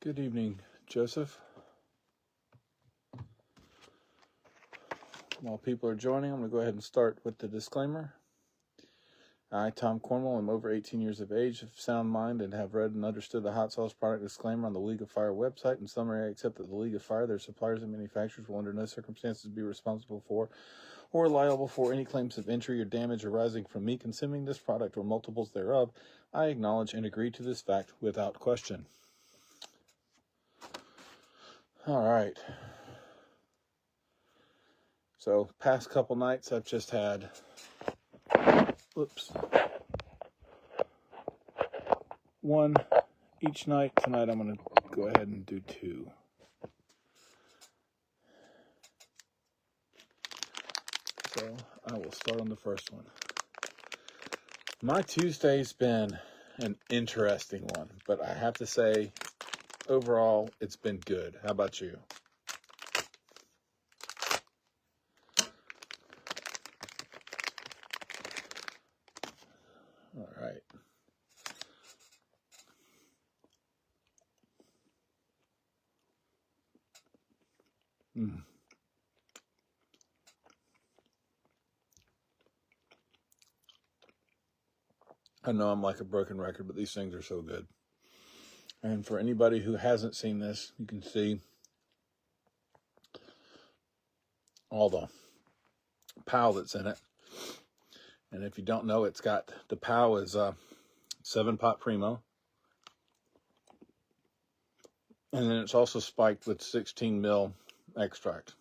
Good evening, Joseph. While people are joining, I'm going to go ahead and start with the disclaimer. I, Tom Cornwell, am over 18 years of age, of sound mind, and have read and understood the hot sauce product disclaimer on the League of Fire website. In summary, I accept that the League of Fire, their suppliers and manufacturers, will under no circumstances be responsible for or liable for any claims of injury or damage arising from me consuming this product or multiples thereof. I acknowledge and agree to this fact without question. All right. So, past couple nights, I've just had, one each night. Tonight, I'm going to go ahead and do two. So, I will start on the first one. My Tuesday's been an interesting one, but I have to say, overall, it's been good. How about you? All right. I know I'm like a broken record, but these things are so good. And for anybody who hasn't seen this, you can see all the POW that's in it. And if you don't know, it's got, the POW is 7-pot Primo. And then it's also spiked with 16 mil extract.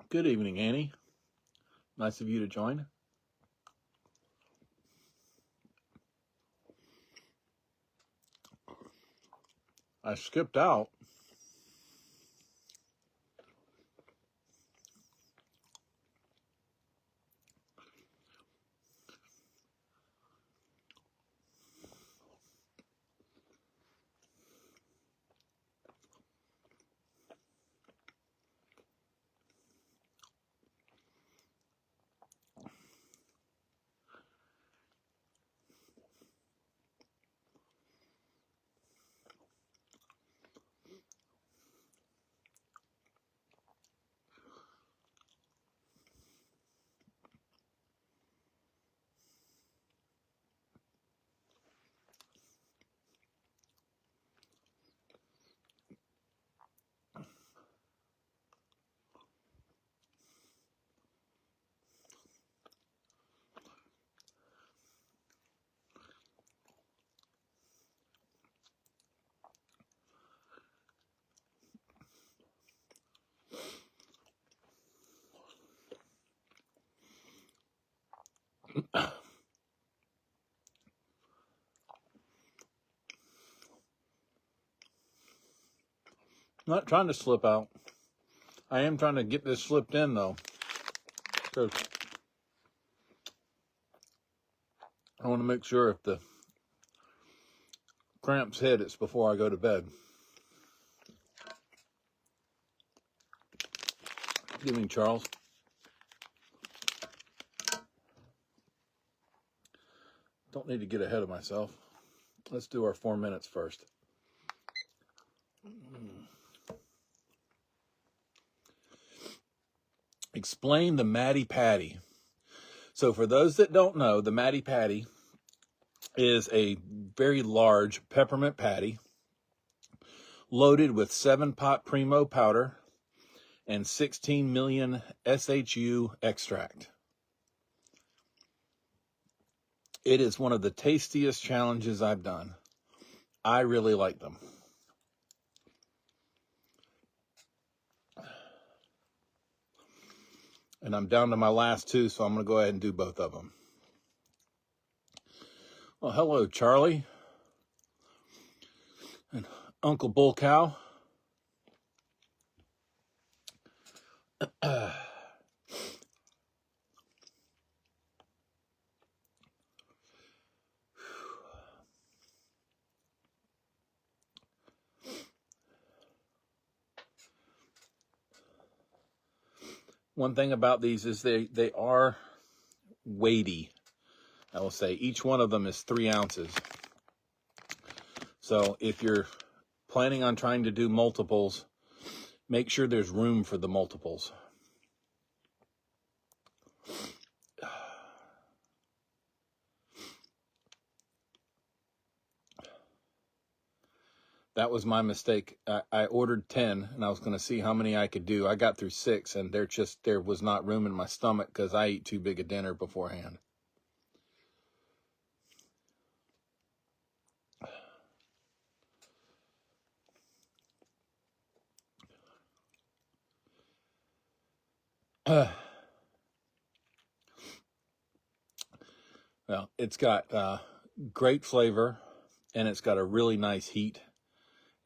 Good evening, Annie. Nice of you to join. I skipped out. Not trying to slip out. I am trying to get this slipped in, though. So I want to make sure if the cramps hit, it's before I go to bed. Good evening, Charles. Don't need to get ahead of myself. Let's do our 4 minutes first. Explain the Maddy Paddy. So for those that don't know, the Maddy Paddy is a very large peppermint patty loaded with 7-pot Primo powder and 16 million SHU extract. It is one of the tastiest challenges I've done. I really like them. And I'm down to my last two, so I'm going to go ahead and do both of them. Well, hello, Charlie and Uncle Bull Cow. One thing about these is they are weighty. I will say each one of them is 3 ounces. So if you're planning on trying to do multiples, make sure there's room for the multiples. That was my mistake. I ordered 10 and I was going to see how many I could do. I got through 6 and there was not room in my stomach because I ate too big a dinner beforehand. Well, it's got great flavor and it's got a really nice heat.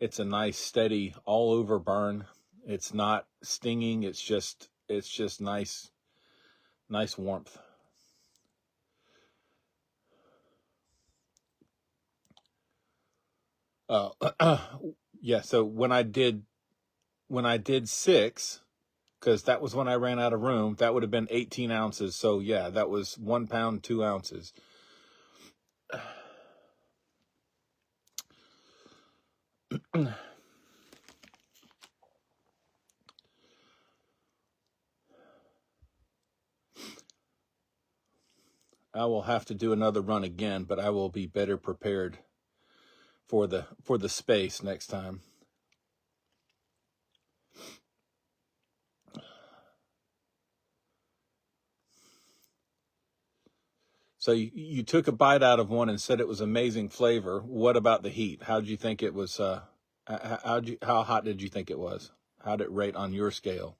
It's a nice steady all over burn. It's not stinging. It's just nice warmth. Yeah. So when I did 6, because that was when I ran out of room, that would have been 18 ounces. So yeah, that was 1 pound, 2 ounces. I will have to do another run again, but I will be better prepared for the space next time. So you took a bite out of one and said it was amazing flavor. What about the heat? How did you think it was? How hot did you think it was? How did it rate on your scale?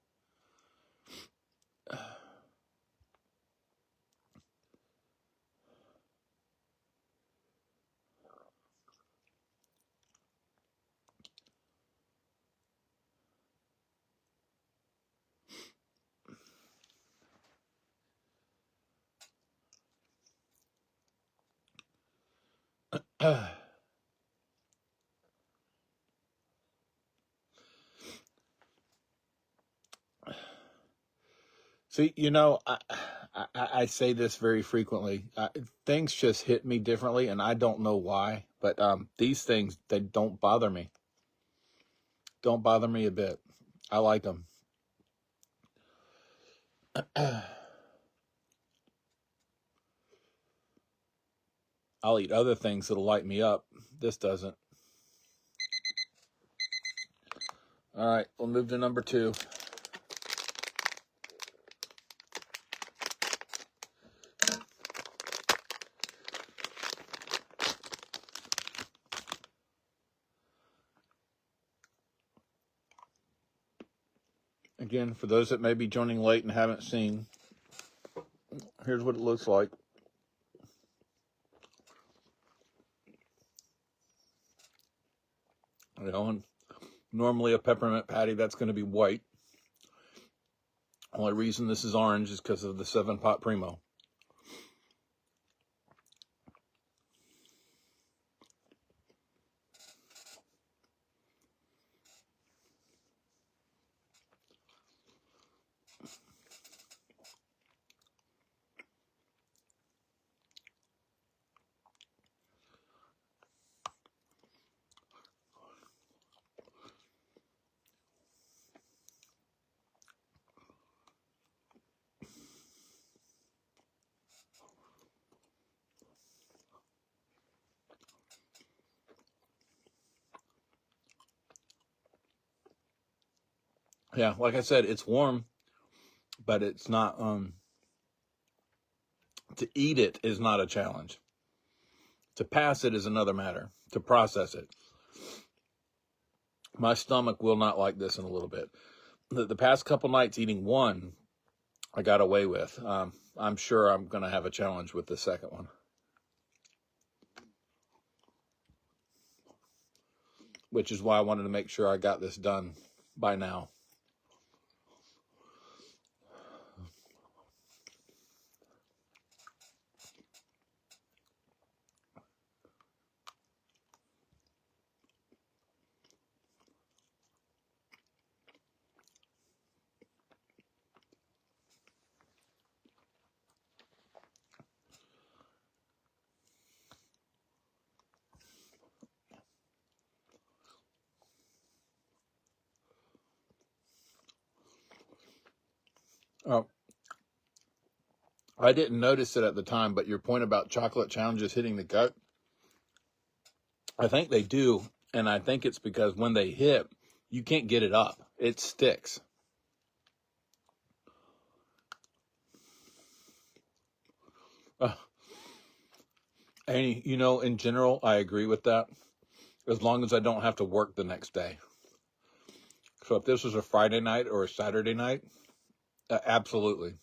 See, I say this very frequently. Things just hit me differently, and I don't know why. But these things, they don't bother me. Don't bother me a bit. I like them. I'll eat other things that'll light me up. This doesn't. All right, we'll move to number 2. Again, for those that may be joining late and haven't seen, here's what it looks like. And normally a peppermint patty, that's going to be white. Only reason this is orange is because of the 7-pot Primo. Yeah, like I said, it's warm, but it's not, to eat it is not a challenge. To pass it is another matter. To process it. My stomach will not like this in a little bit. The past couple nights eating one I got away with. I'm sure I'm going to have a challenge with the second one, which is why I wanted to make sure I got this done by now. Oh, I didn't notice it at the time, but your point about chocolate challenges hitting the gut, I think they do. And I think it's because when they hit, you can't get it up. It sticks. And, you know, in general, I agree with that, as long as I don't have to work the next day. So if this was a Friday night or a Saturday night, absolutely.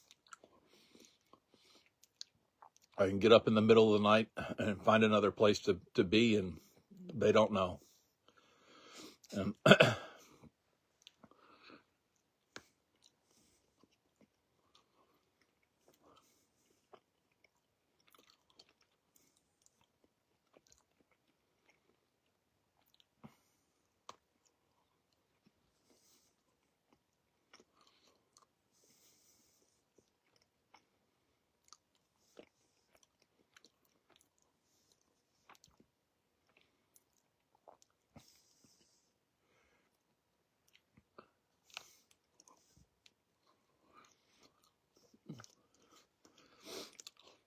I can get up in the middle of the night and find another place to be, and they don't know. And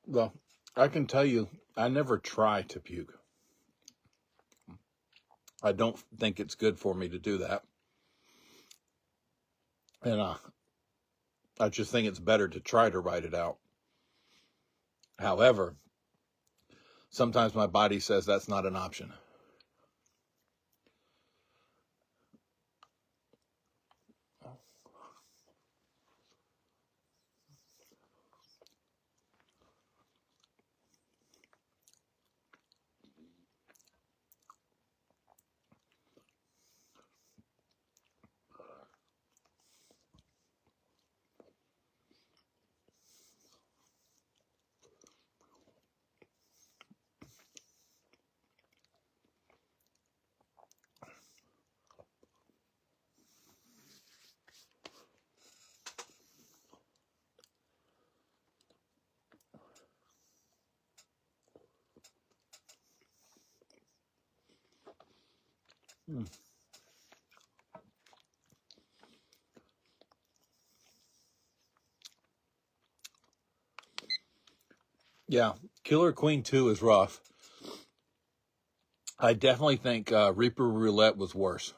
well, I can tell you, I never try to puke. I don't think it's good for me to do that. And I just think it's better to try to write it out. However, sometimes my body says that's not an option. Hmm. Yeah, Killer Queen 2 is rough. I definitely think Reaper Roulette was worse.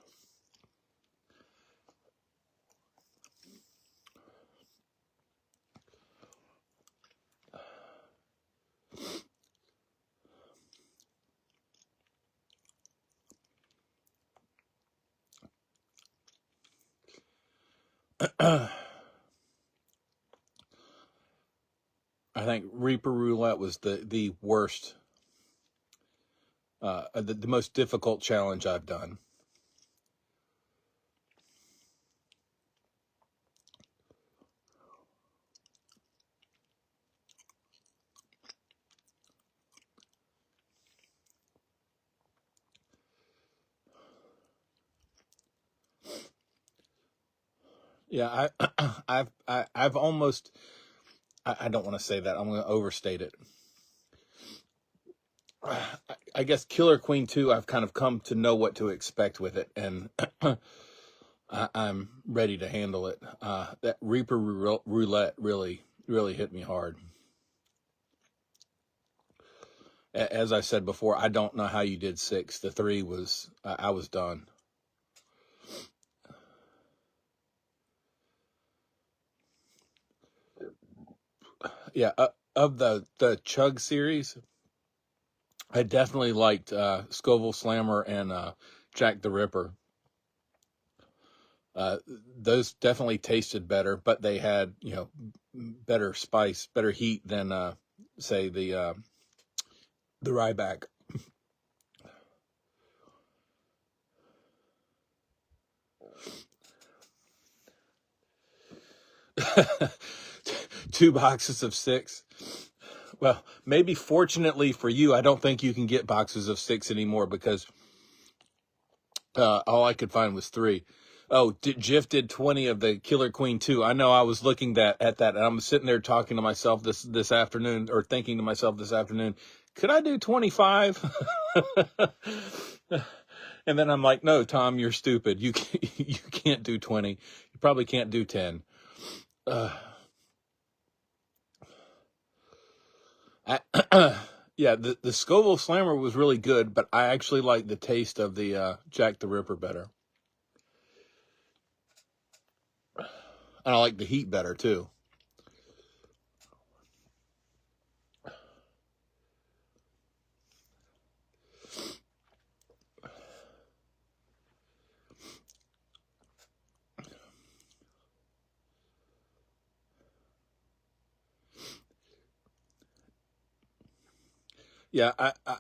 I think Reaper Roulette was the worst, the most difficult challenge I've done. Yeah, I've almost, I don't want to say that. I'm going to overstate it. I guess Killer Queen 2, I've kind of come to know what to expect with it, and I'm ready to handle it. That Reaper Roulette really hit me hard. As I said before, I don't know how you did 6. The 3 was, I was done. Yeah, of the Chug series, I definitely liked Scoville Slammer and Jack the Ripper. Those definitely tasted better, but they had, you know, better spice, better heat than, say, the Ryback. Two boxes of 6. Well, maybe fortunately for you, I don't think you can get boxes of 6 anymore, because all I could find was 3. Oh, Jif did 20 of the Killer Queen 2. I know, I was looking at that, and I'm sitting there talking to myself this afternoon, or thinking to myself this afternoon, could I do 25? And then I'm like, no, Tom, you're stupid. You can't do 20. You probably can't do 10. Yeah, the Scoville Slammer was really good, but I actually like the taste of the Jack the Ripper better. And I like the heat better, too. Yeah,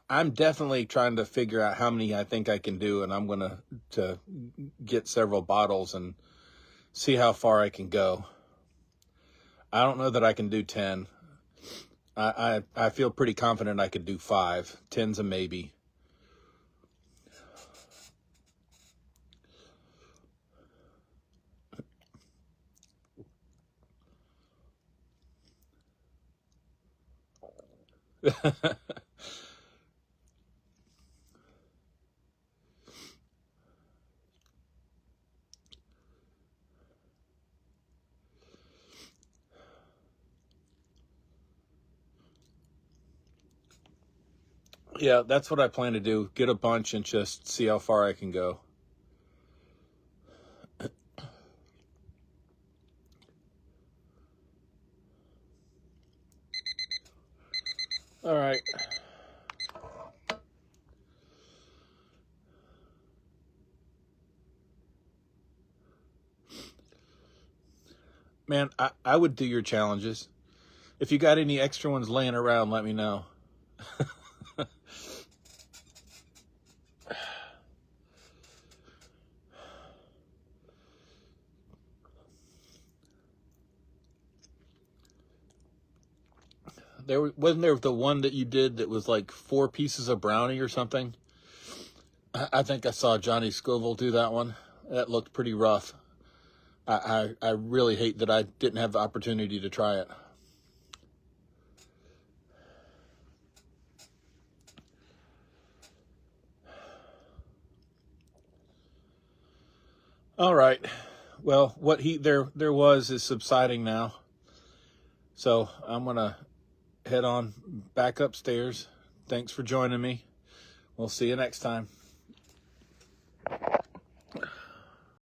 I'm definitely trying to figure out how many I think I can do, and I'm going to get several bottles and see how far I can go. I don't know that I can do 10. I feel pretty confident I could do 5. 10's a maybe. Yeah, that's what I plan to do. Get a bunch and just see how far I can go. All right. Man, I would do your challenges. If you got any extra ones laying around, let me know. Wasn't there the one that you did that was like 4 pieces of brownie or something? I think I saw Johnny Scoville do that one. That looked pretty rough. I really hate that I didn't have the opportunity to try it. All right. Well, what heat there was is subsiding now. So I'm going to head on back upstairs. Thanks for joining me. We'll see you next time.